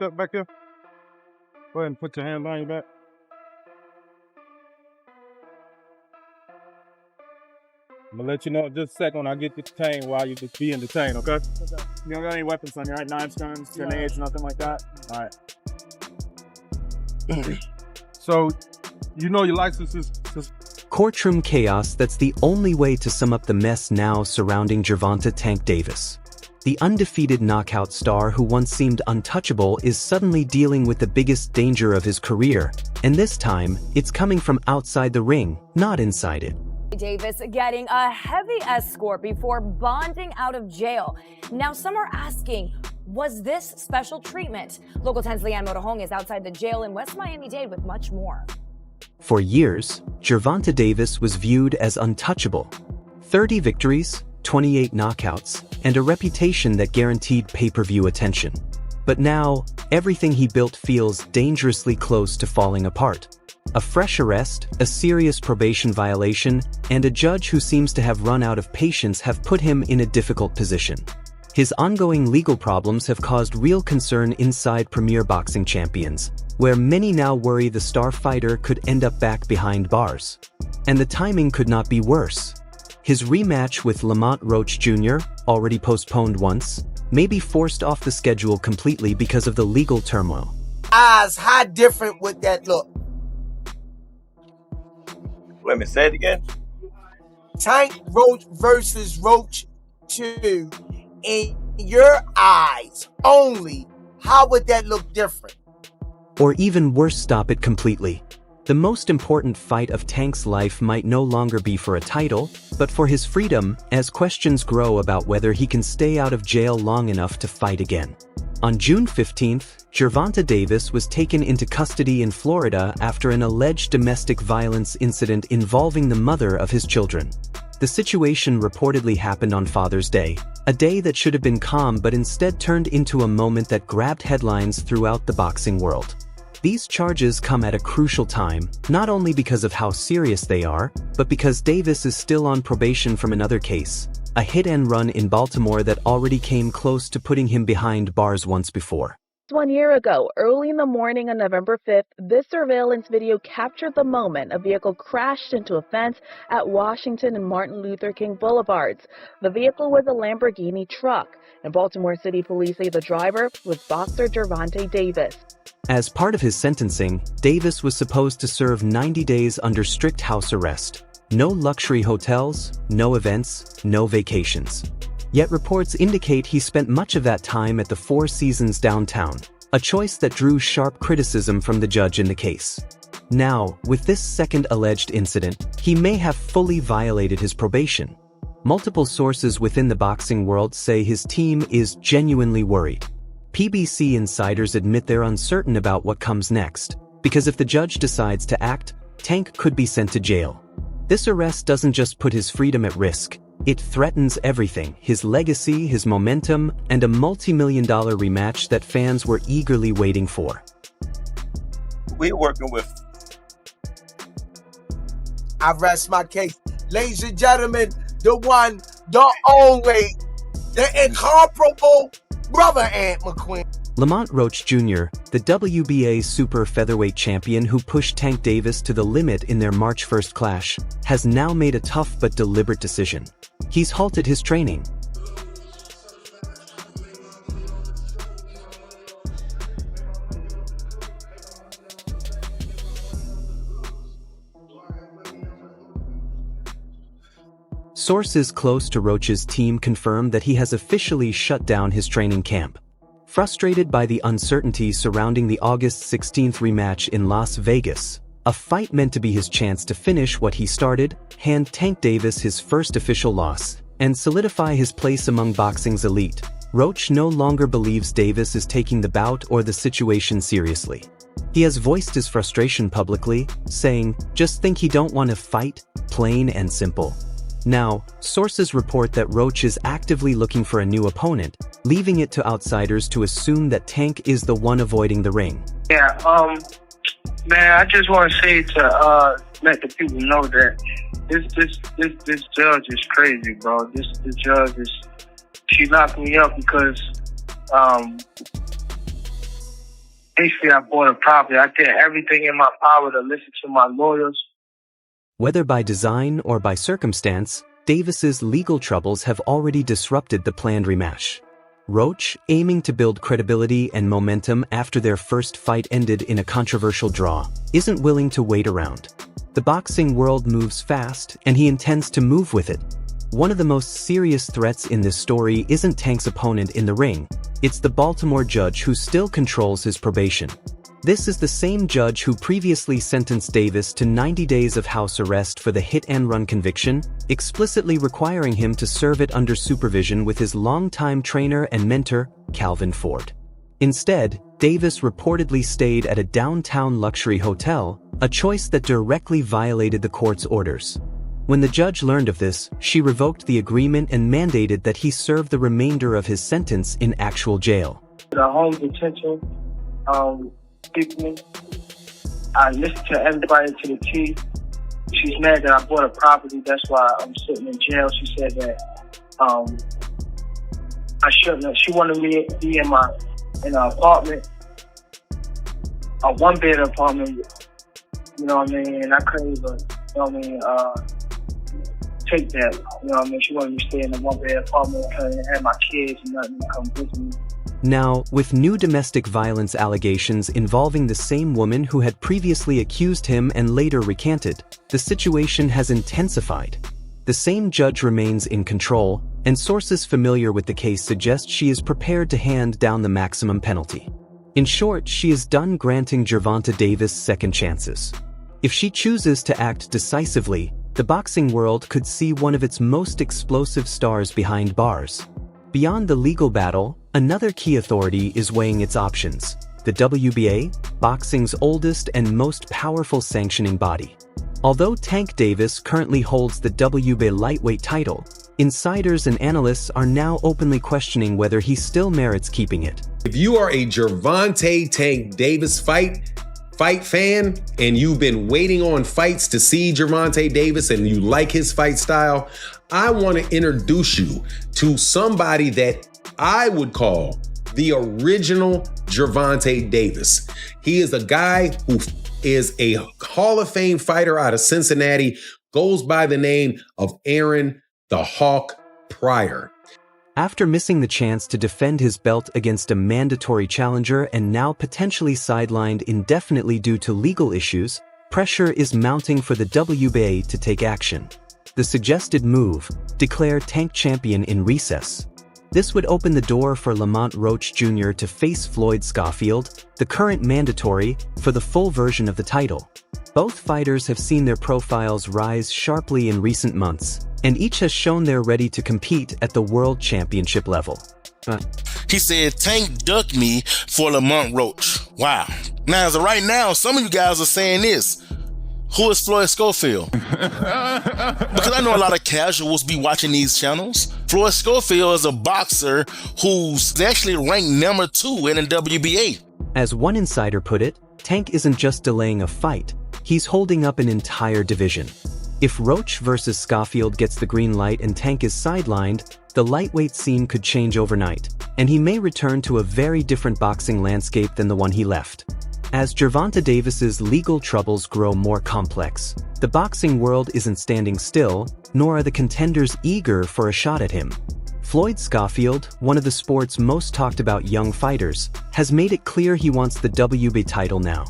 locked up back there? Go ahead and put your hand behind your back. I'm gonna let you know in just a second when I get detained while you just be detained, okay? You don't got any weapons on you, right? Knives, guns, grenades, nothing like that? All right. So, you know your license is... Courtroom chaos. That's the only way to sum up the mess now surrounding Gervonta "Tank" Davis. The undefeated knockout star who once seemed untouchable is suddenly dealing with the biggest danger of his career, and this time, it's coming from outside the ring, not inside it. Davis getting a heavy escort before bonding out of jail. Now some are asking, was this special treatment? Local 10's Leanne Motorhong is outside the jail in West Miami-Dade with much more. For years, Gervonta Davis was viewed as untouchable. 30 victories, 28 knockouts, and a reputation that guaranteed pay-per-view attention. But now, everything he built feels dangerously close to falling apart. A fresh arrest, a serious probation violation, and a judge who seems to have run out of patience have put him in a difficult position. His ongoing legal problems have caused real concern inside Premier Boxing Champions, where many now worry the star fighter could end up back behind bars. And the timing could not be worse. His rematch with Lamont Roach Jr., already postponed once, may be forced off the schedule completely because of the legal turmoil. How different would that look? Let me say it again. Tank Roach versus Roach 2. In your eyes only, how would that look different? Or even worse, stop it completely. The most important fight of Tank's life might no longer be for a title, but for his freedom, as questions grow about whether he can stay out of jail long enough to fight again. On June 15th, Gervonta Davis was taken into custody in Florida after an alleged domestic violence incident involving the mother of his children. The situation reportedly happened on Father's Day, a day that should have been calm but instead turned into a moment that grabbed headlines throughout the boxing world. These charges come at a crucial time, not only because of how serious they are, but because Davis is still on probation from another case, a hit-and-run in Baltimore that already came close to putting him behind bars once before. 1 year ago, early in the morning on November 5th, this surveillance video captured the moment a vehicle crashed into a fence at Washington and Martin Luther King Boulevards. The vehicle was a Lamborghini truck, and Baltimore City police say the driver was boxer Gervonta Davis. As part of his sentencing, Davis was supposed to serve 90 days under strict house arrest. No luxury hotels, no events, no vacations. Yet reports indicate he spent much of that time at the Four Seasons downtown, a choice that drew sharp criticism from the judge in the case. Now, with this second alleged incident, he may have fully violated his probation. Multiple sources within the boxing world say his team is genuinely worried. PBC insiders admit they're uncertain about what comes next, because if the judge decides to act, Tank could be sent to jail. This arrest doesn't just put his freedom at risk, it threatens everything: his legacy, his momentum, and a multi-million-dollar rematch that fans were eagerly waiting for. We're working with... I rest my case. Ladies and gentlemen, the one, the only, the incomparable brother Ant McQueen. Lamont Roach Jr., the WBA super featherweight champion who pushed Tank Davis to the limit in their March 1st clash, has now made a tough but deliberate decision. He's halted his training. Sources close to Roach's team confirm that he has officially shut down his training camp. Frustrated by the uncertainty surrounding the August 16th rematch in Las Vegas, a fight meant to be his chance to finish what he started, hand Tank Davis his first official loss, and solidify his place among boxing's elite, Roach no longer believes Davis is taking the bout or the situation seriously. He has voiced his frustration publicly, saying, "Just think he don't want to fight, plain and simple." Now, sources report that Roach is actively looking for a new opponent, leaving it to outsiders to assume that Tank is the one avoiding the ring. Yeah, man, I just want to say to let the people know that this judge is crazy, bro. This judge is, she locked me up because Basically, I bought a property. I did everything in my power to listen to my lawyers. Whether by design or by circumstance, Davis's legal troubles have already disrupted the planned rematch. Roach, aiming to build credibility and momentum after their first fight ended in a controversial draw, isn't willing to wait around. The boxing world moves fast, and he intends to move with it. One of the most serious threats in this story isn't Tank's opponent in the ring, it's the Baltimore judge who still controls his probation. This is the same judge who previously sentenced Davis to 90 days of house arrest for the hit-and-run conviction, explicitly requiring him to serve it under supervision with his longtime trainer and mentor, Calvin Ford. Instead, Davis reportedly stayed at a downtown luxury hotel, a choice that directly violated the court's orders. When the judge learned of this, she revoked the agreement and mandated that he serve the remainder of his sentence in actual jail. The home detention, people, I listened to everybody to the T. She's mad that I bought a property. That's why I'm sitting in jail. She said that I shouldn't have. She wanted me to be in an apartment, a one-bed apartment. You know what I mean? And I couldn't even, you know what I mean, take that. You know what I mean? She wanted me to stay in a one-bed apartment because I had my kids and nothing to come visit me. Now, with new domestic violence allegations involving the same woman who had previously accused him and later recanted, the situation has intensified. The same judge remains in control, and sources familiar with the case suggest she is prepared to hand down the maximum penalty. In short, she is done granting Gervonta Davis second chances. If she chooses to act decisively, the boxing world could see one of its most explosive stars behind bars. Beyond the legal battle, another key authority is weighing its options: the WBA, boxing's oldest and most powerful sanctioning body. Although Tank Davis currently holds the WBA lightweight title, insiders and analysts are now openly questioning whether he still merits keeping it. If you are a Gervonta Tank Davis fight fan and you've been waiting on fights to see Gervonta Davis and you like his fight style, I want to introduce you to somebody that I would call the original Gervonta Davis. He is a guy who is a Hall of Fame fighter out of Cincinnati, goes by the name of Aaron the Hawk Pryor. After missing the chance to defend his belt against a mandatory challenger and now potentially sidelined indefinitely due to legal issues, pressure is mounting for the WBA to take action. The suggested move: declare Tank champion in recess. This would open the door for Lamont Roach Jr. to face Floyd Schofield, the current mandatory, for the full version of the title. Both fighters have seen their profiles rise sharply in recent months, and each has shown they're ready to compete at the world championship level. He said, Tank ducked me for Lamont Roach. Wow. Now, as of right now, some of you guys are saying this. Who is Floyd Schofield? Because I know a lot of casuals be watching these channels. Floyd Schofield is a boxer who's actually ranked number 2 in the WBA. As one insider put it, Tank isn't just delaying a fight, he's holding up an entire division. If Roach versus Schofield gets the green light and Tank is sidelined, the lightweight scene could change overnight, and he may return to a very different boxing landscape than the one he left. As Gervonta Davis's legal troubles grow more complex, the boxing world isn't standing still, nor are the contenders eager for a shot at him. Floyd Schofield, one of the sport's most talked about young fighters, has made it clear he wants the WBA title now.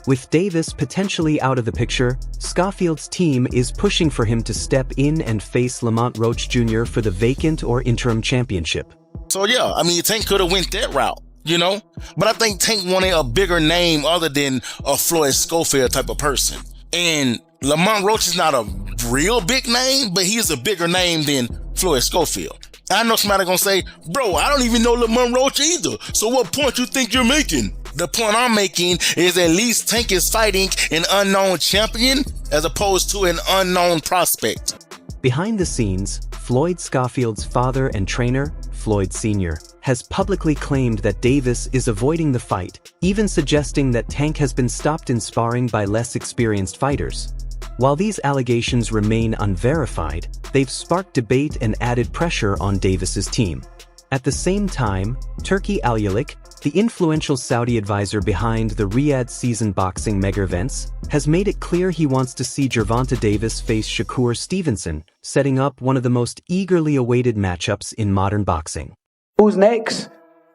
With Davis potentially out of the picture, Schofield's team is pushing for him to step in and face Lamont Roach Jr. for the vacant or interim championship. So yeah, I mean, Tank could have went that route, you know? But I think Tank wanted a bigger name other than a Floyd Schofield type of person. And Lamont Roach is not a real big name, but he's a bigger name than Floyd Schofield. I know somebody gonna say, bro, I don't even know Lamont Roach either. So what point you think you're making? The point I'm making is at least Tank is fighting an unknown champion as opposed to an unknown prospect. Behind the scenes, Floyd Schofield's father and trainer, Floyd Sr., has publicly claimed that Davis is avoiding the fight, even suggesting that Tank has been stopped in sparring by less experienced fighters. While these allegations remain unverified, they've sparked debate and added pressure on Davis's team. At the same time, Turki Al-Yalik, the influential Saudi advisor behind the Riyadh season boxing mega events, has made it clear he wants to see Gervonta Davis face Shakur Stevenson, setting up one of the most eagerly awaited matchups in modern boxing. Who's next?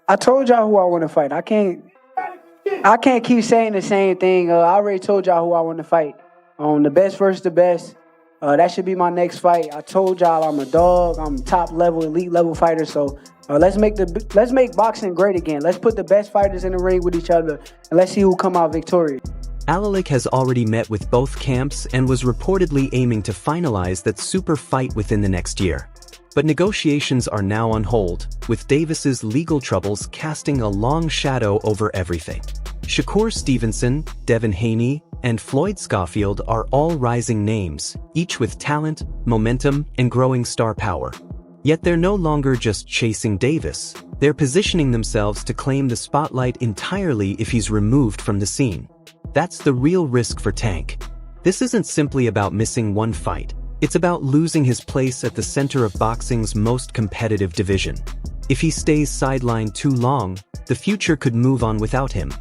I told y'all who I want to fight. I can't keep saying the same thing. I already told y'all who I want to fight. The best versus the best. That should be my next fight. I told y'all I'm a dog. I'm top level, elite level fighter. So let's make boxing great again. Let's put the best fighters in the ring with each other, and let's see who come out victorious. Al-Yalik has already met with both camps and was reportedly aiming to finalize that super fight within the next year. But negotiations are now on hold, with Davis's legal troubles casting a long shadow over everything. Shakur Stevenson, Devin Haney, and Floyd Schofield are all rising names, each with talent, momentum, and growing star power. Yet they're no longer just chasing Davis. They're positioning themselves to claim the spotlight entirely if he's removed from the scene. That's the real risk for Tank. This isn't simply about missing one fight. It's about losing his place at the center of boxing's most competitive division. If he stays sidelined too long, the future could move on without him.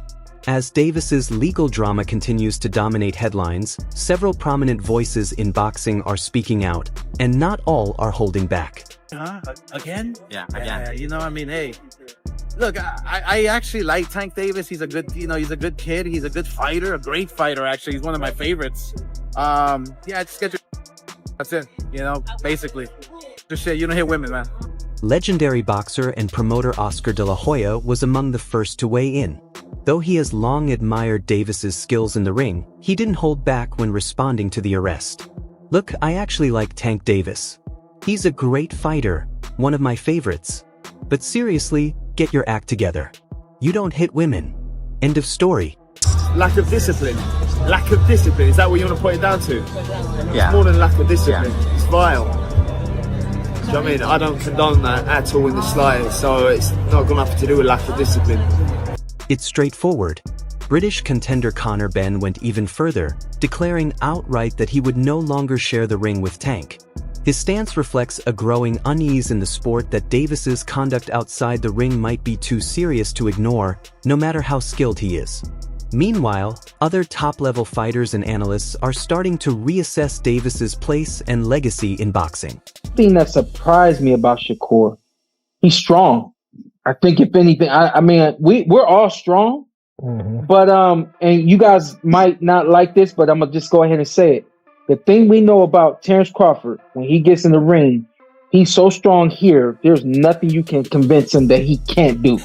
As Davis's legal drama continues to dominate headlines, several prominent voices in boxing are speaking out, and not all are holding back. Again? Yeah, again. Hey, look, I actually like Tank Davis. He's a good, he's a good kid. He's a good fighter, a great fighter, actually. He's one of my favorites. Just get your... That's it, basically. Just shit, you don't hit women, man. Legendary boxer and promoter Oscar De La Hoya was among the first to weigh in. Though he has long admired Davis's skills in the ring, he didn't hold back when responding to the arrest. Look, I actually like Tank Davis. He's a great fighter, one of my favorites. But seriously, get your act together. You don't hit women. End of story. Lack of discipline. Lack of discipline. Is that what you want to put it down to? Yeah. It's more than lack of discipline. Yeah. It's vile. Do you know what I mean? I don't condone that at all in the slightest. So it's not got nothing to do with lack of discipline. It's straightforward. British contender Conor Benn went even further, declaring outright that he would no longer share the ring with Tank. His stance reflects a growing unease in the sport that Davis's conduct outside the ring might be too serious to ignore, no matter how skilled he is. Meanwhile, other top-level fighters and analysts are starting to reassess Davis's place and legacy in boxing. The thing that surprised me about Shakur, he's strong. I think if anything, we're all strong, but and you guys might not like this, but I'm gonna just go ahead and say it. The thing we know about Terrence Crawford, when he gets in the ring, he's so strong here, there's nothing you can convince him that he can't do.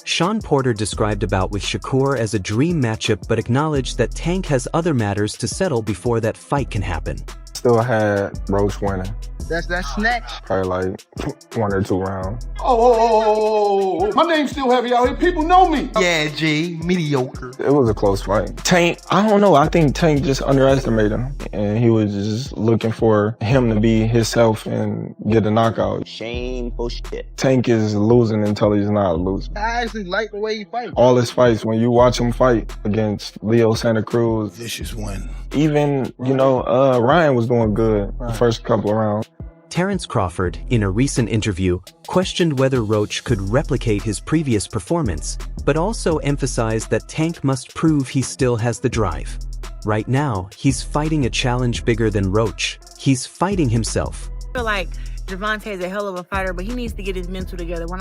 Sean Porter described a bout with Shakur as a dream matchup, but acknowledged that Tank has other matters to settle before that fight can happen. Still had Roach winning. That's that snatch. Probably like 1 or 2 rounds. Oh. My name's still heavy out here. People know me. Yeah, G. Mediocre. It was a close fight. Tank, I don't know. I think Tank just underestimated him. And he was just looking for him to be himself and get a knockout. Shameful shit. Tank is losing until he's not losing. I actually like the way he fights. All his fights, when you watch him fight against Leo Santa Cruz. Vicious win. Even, Ryan was doing good the first couple of rounds. Terrence Crawford, in a recent interview, questioned whether Roach could replicate his previous performance, but also emphasized that Tank must prove he still has the drive. Right now, he's fighting a challenge bigger than Roach. He's fighting himself. I feel like Gervonta is a hell of a fighter, but he needs to get his mental together. When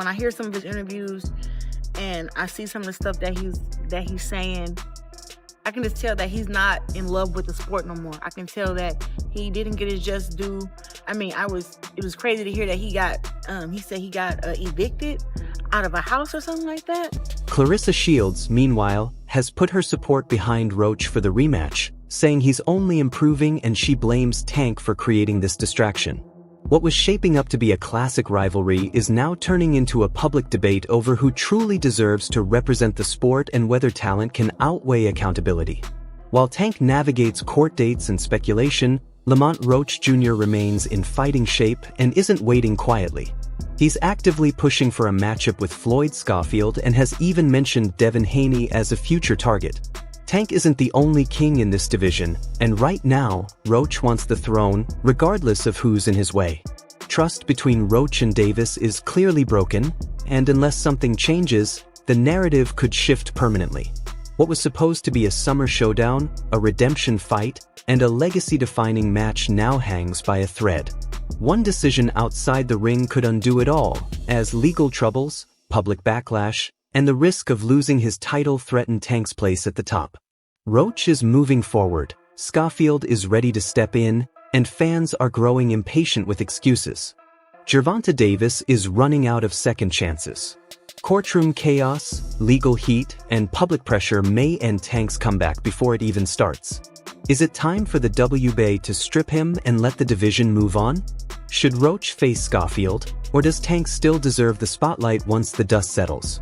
I hear some of his interviews and I see some of the stuff that he's saying, I can just tell that he's not in love with the sport no more. I can tell that he didn't get his just due. It was crazy to hear that he said he got evicted out of a house or something like that. Clarissa Shields, meanwhile, has put her support behind Roach for the rematch, saying he's only improving, and she blames Tank for creating this distraction. What was shaping up to be a classic rivalry is now turning into a public debate over who truly deserves to represent the sport and whether talent can outweigh accountability. While Tank navigates court dates and speculation, Lamont Roach Jr. remains in fighting shape and isn't waiting quietly. He's actively pushing for a matchup with Floyd Schofield and has even mentioned Devin Haney as a future target. Tank isn't the only king in this division, and right now, Roach wants the throne, regardless of who's in his way. Trust between Roach and Davis is clearly broken, and unless something changes, the narrative could shift permanently. What was supposed to be a summer showdown, a redemption fight, and a legacy-defining match now hangs by a thread. One decision outside the ring could undo it all, as legal troubles, public backlash, and the risk of losing his title threaten Tank's place at the top. Roach is moving forward, Schofield is ready to step in, and fans are growing impatient with excuses. Gervonta Davis is running out of second chances. Courtroom chaos, legal heat, and public pressure may end Tank's comeback before it even starts. Is it time for the WBA to strip him and let the division move on? Should Roach face Schofield, or does Tank still deserve the spotlight once the dust settles?